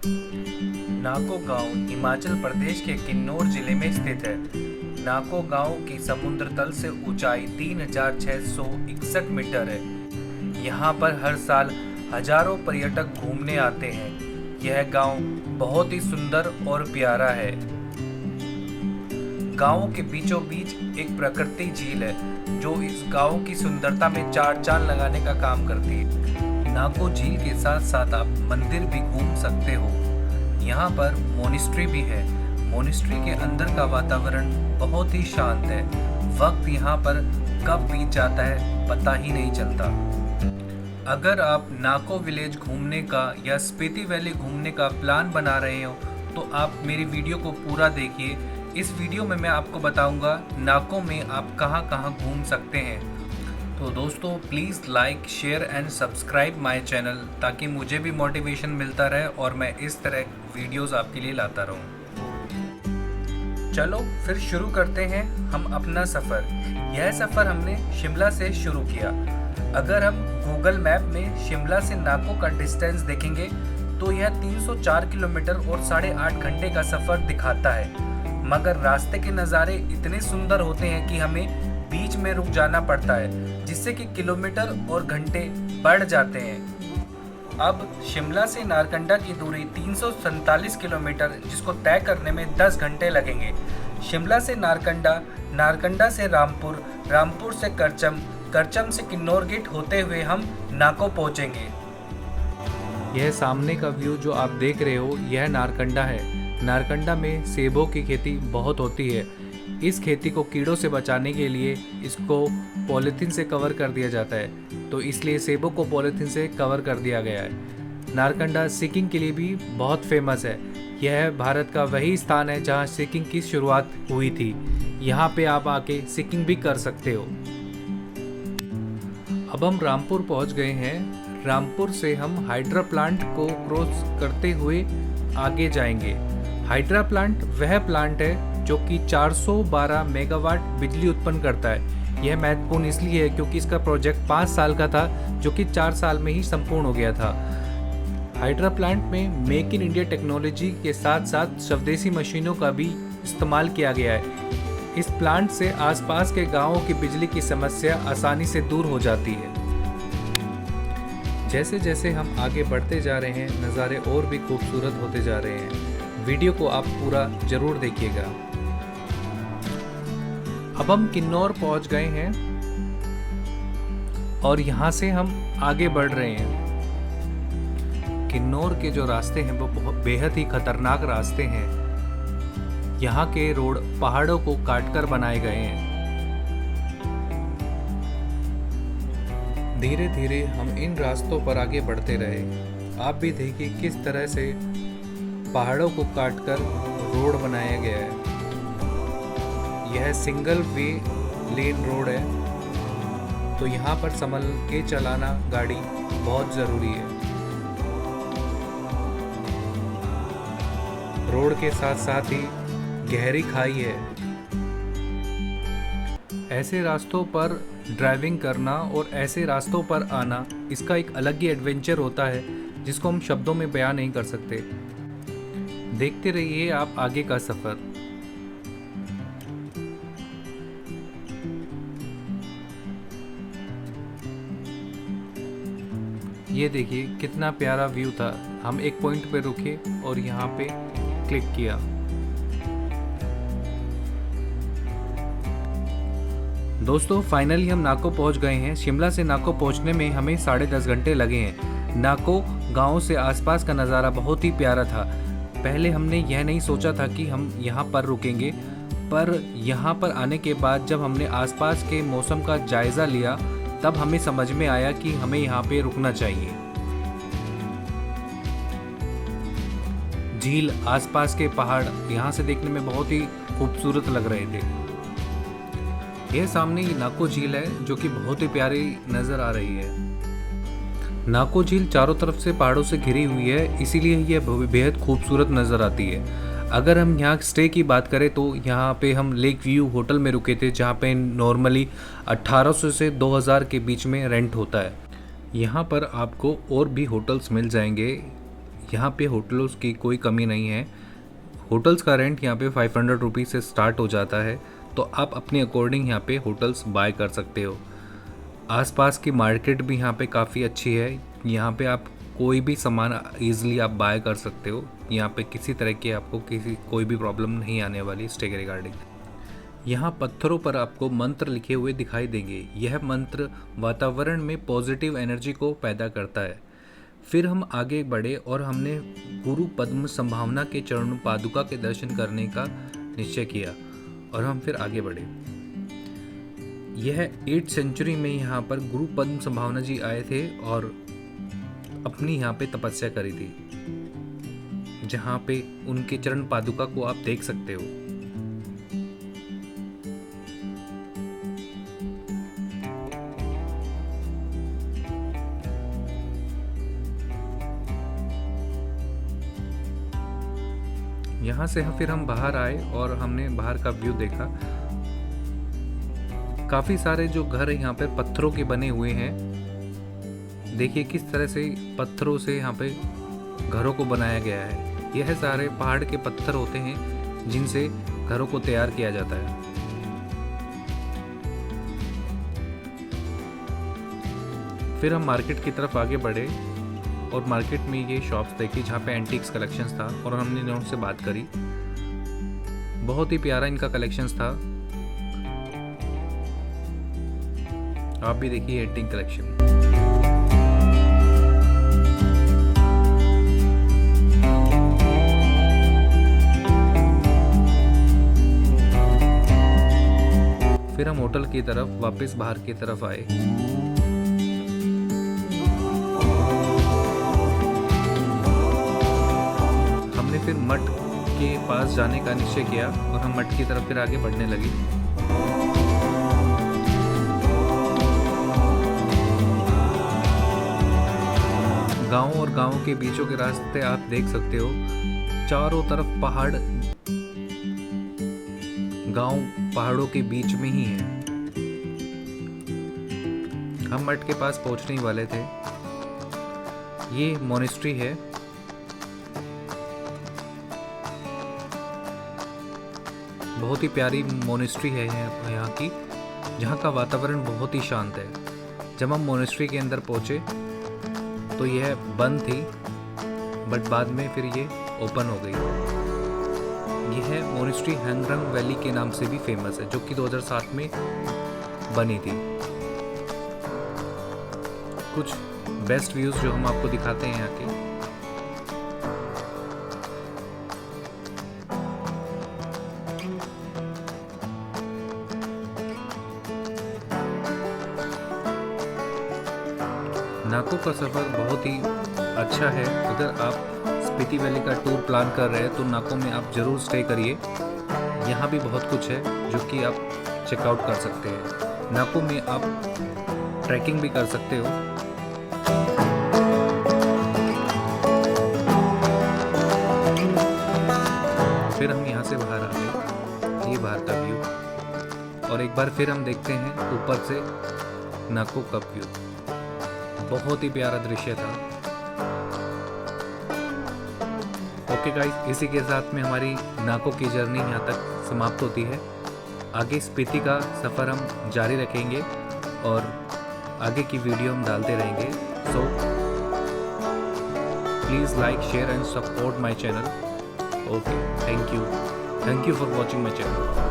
नाको गांव हिमाचल प्रदेश के किन्नौर जिले में स्थित है। नाको गांव की समुद्र तल से ऊंचाई 3661 मीटर है। यहाँ पर हर साल हजारों पर्यटक घूमने आते हैं। यह गांव बहुत ही सुंदर और प्यारा है। गांव के बीचों बीच एक प्राकृतिक झील है जो इस गांव की सुंदरता में चार चांद लगाने का काम करती है। नाको झील के साथ साथ आप मंदिर भी घूम सकते हो। यहाँ पर मोनेस्ट्री भी है। मोनेस्ट्री के अंदर का वातावरण बहुत ही शांत है। वक्त यहाँ पर कब बीत जाता है पता ही नहीं चलता। अगर आप नाको विलेज घूमने का या स्पीति वैली घूमने का प्लान बना रहे हो तो आप मेरी वीडियो को पूरा देखिए। इस वीडियो में मैं आपको बताऊंगा नाको में आप कहां कहां घूम सकते हैं। तो दोस्तों please like share and subscribe my channel ताकि मुझे भी मोटिवेशन मिलता रहे और मैं इस तरह वीडियोस आपके लिए लाता रहूं। चलो फिर शुरू करते हैं हम अपना सफ़र। यह सफ़र हमने शिमला से शुरू किया। अगर हम गूगल मैप में शिमला से नाको का डिस्टेंस देखेंगे तो यह 304 किलोमीटर और 8.5 घंटे का सफ़र दिखाता है। मगर रास्ते के नज़ारे इतने सुंदर होते हैं कि हमें बीच में रुक जाना पड़ता है, जिससे कि किलोमीटर और घंटे बढ़ जाते हैं। अब शिमला से नारकंडा की दूरी 347 किलोमीटर, जिसको तय करने में 10 घंटे लगेंगे। शिमला से नारकंडा, नारकंडा से रामपुर, रामपुर से करचम, करचम से किन्नौर गेट होते हुए हम नाको पहुंचेंगे। यह सामने का व्यू जो आप देख रहे हो यह नारकंडा है। नारकंडा में सेबों की खेती बहुत होती है। इस खेती को कीड़ों से बचाने के लिए इसको पॉलीथीन से कवर कर दिया जाता है, तो इसलिए सेबों को पॉलीथीन से कवर कर दिया गया है। नारकंडा सिकिंग के लिए भी बहुत फेमस है। यह भारत का वही स्थान है जहां सिकिंग की शुरुआत हुई थी। यहाँ पे आप आके सिकिंग भी कर सकते हो। अब हम रामपुर पहुँच गए हैं। रामपुर से हम हाइड्रा प्लांट को क्रॉस करते हुए आगे जाएंगे। हाइड्रा प्लांट वह प्लांट है जो कि 412 मेगावाट बिजली उत्पन्न करता है। यह महत्वपूर्ण इसलिए है क्योंकि इसका प्रोजेक्ट 5 साल का था जो कि 4 साल में ही संपूर्ण हो गया था। हाइड्रा प्लांट में मेक इन इंडिया टेक्नोलॉजी के साथ साथ स्वदेशी मशीनों का भी इस्तेमाल किया गया है। इस प्लांट से आसपास के गांवों की बिजली की समस्या आसानी से दूर हो जाती है। जैसे जैसे हम आगे बढ़ते जा रहे हैं नज़ारे और भी खूबसूरत होते जा रहे हैं। वीडियो को आप पूरा जरूर देखिएगा। अब हम किन्नौर पहुंच गए हैं और यहाँ से हम आगे बढ़ रहे हैं। किन्नौर के जो रास्ते हैं वो बहुत बेहद ही खतरनाक रास्ते हैं। यहाँ के रोड पहाड़ों को काटकर बनाए गए हैं। धीरे धीरे हम इन रास्तों पर आगे बढ़ते रहे। आप भी देखिए किस तरह से पहाड़ों को काटकर रोड बनाया गया है। यह सिंगल वे लेन रोड है, तो यहाँ पर संभल के चलाना गाड़ी बहुत ज़रूरी है। रोड के साथ साथ ही गहरी खाई है। ऐसे रास्तों पर ड्राइविंग करना और ऐसे रास्तों पर आना, इसका एक अलग ही एडवेंचर होता है जिसको हम शब्दों में बयान नहीं कर सकते। देखते रहिए आप आगे का सफ़र। ये देखिए कितना प्यारा व्यू था। हम एक पॉइंट पे रुके और यहाँ पे क्लिक किया। दोस्तों फाइनली हम नाको पहुँच गए हैं। शिमला से नाको पहुँचने में हमें 10.5 घंटे लगे हैं। नाको गांव से आसपास का नज़ारा बहुत ही प्यारा था। पहले हमने यह नहीं सोचा था कि हम यहाँ पर रुकेंगे, पर यहाँ पर आने के बाद जब हमने आसपास के मौसम का जायज़ा लिया तब हमें समझ में आया कि हमें यहाँ पे रुकना चाहिए। झील, आसपास के पहाड़ यहाँ से देखने में बहुत ही खूबसूरत लग रहे थे। यह सामने ही नाको झील है जो कि बहुत ही प्यारी नज़र आ रही है। नाको झील चारों तरफ से पहाड़ों से घिरी हुई है, इसीलिए यह बेहद खूबसूरत नज़र आती है। अगर हम यहाँ स्टे की बात करें तो यहाँ पे हम लेक व्यू होटल में रुके थे, जहाँ पे नॉर्मली 1800 से 2000 के बीच में रेंट होता है। यहाँ पर आपको और भी होटल्स मिल जाएंगे। यहाँ पे होटलों की कोई कमी नहीं है। होटल्स का रेंट यहाँ पे 500 रुपीज़ से स्टार्ट हो जाता है, तो आप अपने अकॉर्डिंग यहाँ पे होटल्स बाय कर सकते हो। आसपास की मार्केट भी यहाँ पे काफ़ी अच्छी है। यहाँ पे आप कोई भी सामान ईज़िली आप बाय कर सकते हो। यहाँ पे किसी तरह की आपको कोई भी प्रॉब्लम नहीं आने वाली स्टे के रिगार्डिंग। यहाँ पत्थरों पर आपको मंत्र लिखे हुए दिखाई देंगे। यह मंत्र वातावरण में पॉजिटिव एनर्जी को पैदा करता है। फिर हम आगे बढ़े और हमने गुरु पद्म संभावना के चरण पादुका के दर्शन करने का निश्चय किया और हम फिर आगे बढ़े। यह 8th सेंचुरी में यहाँ पर गुरु पद्म संभावना जी आए थे और अपनी यहाँ पे तपस्या करी थी, जहाँ पे उनके चरण पादुका को आप देख सकते हो। यहाँ से फिर हम बाहर आए और हमने बाहर का व्यू देखा। काफ़ी सारे जो घर यहाँ पे पत्थरों के बने हुए हैं। देखिए किस तरह से पत्थरों से यहाँ पे घरों को बनाया गया है। यह सारे पहाड़ के पत्थर होते हैं जिनसे घरों को तैयार किया जाता है। फिर हम मार्केट की तरफ आगे बढ़े और मार्केट में ये शॉप्स देखी जहाँ पे एंटीक्स कलेक्शंस था और हमने उनसे बात करी। बहुत ही प्यारा इनका कलेक्शंस था। आप भी देखिए एंटीक कलेक्शन। फिर हम होटल की तरफ वापस बाहर की तरफ आए। फिर मठ के पास जाने का निश्चय किया और हम मठ की तरफ फिर आगे बढ़ने लगे। गांव और गांव के बीचों के रास्ते आप देख सकते हो, चारों तरफ पहाड़, गांव पहाड़ों के बीच में ही है। हम मठ के पास पहुंचने ही वाले थे। ये मोनेस्ट्री है। बहुत ही प्यारी मोनेस्ट्री है यहाँ की, जहाँ का वातावरण बहुत ही शांत है। जब हम मोनेस्ट्री के अंदर पहुँचे तो यह बंद थी, बट बाद में फिर ये ओपन हो गई। यह मोनेस्ट्री हैंगरंग वैली के नाम से भी फेमस है, जो कि 2007 में बनी थी। कुछ बेस्ट व्यूज़ जो हम आपको दिखाते हैं यहाँ के। नाको का सफ़र बहुत ही अच्छा है। अगर आप स्पीति वैली का टूर प्लान कर रहे हैं तो नाको में आप ज़रूर स्टे करिए। यहाँ भी बहुत कुछ है जो कि आप चेकआउट कर सकते हैं। नाको में आप ट्रैकिंग भी कर सकते हो। फिर हम यहाँ से बाहर आ गए। ये बाहर का व्यू, और एक बार फिर हम देखते हैं ऊपर से नाको का व्यू। बहुत ही प्यारा दृश्य था। ओके गाइस, इसी के साथ में हमारी नाको की जर्नी यहाँ तक समाप्त होती है। आगे स्पीति का सफ़र हम जारी रखेंगे और आगे की वीडियो हम डालते रहेंगे। So please like, share and support my channel. Okay, thank you for watching my channel.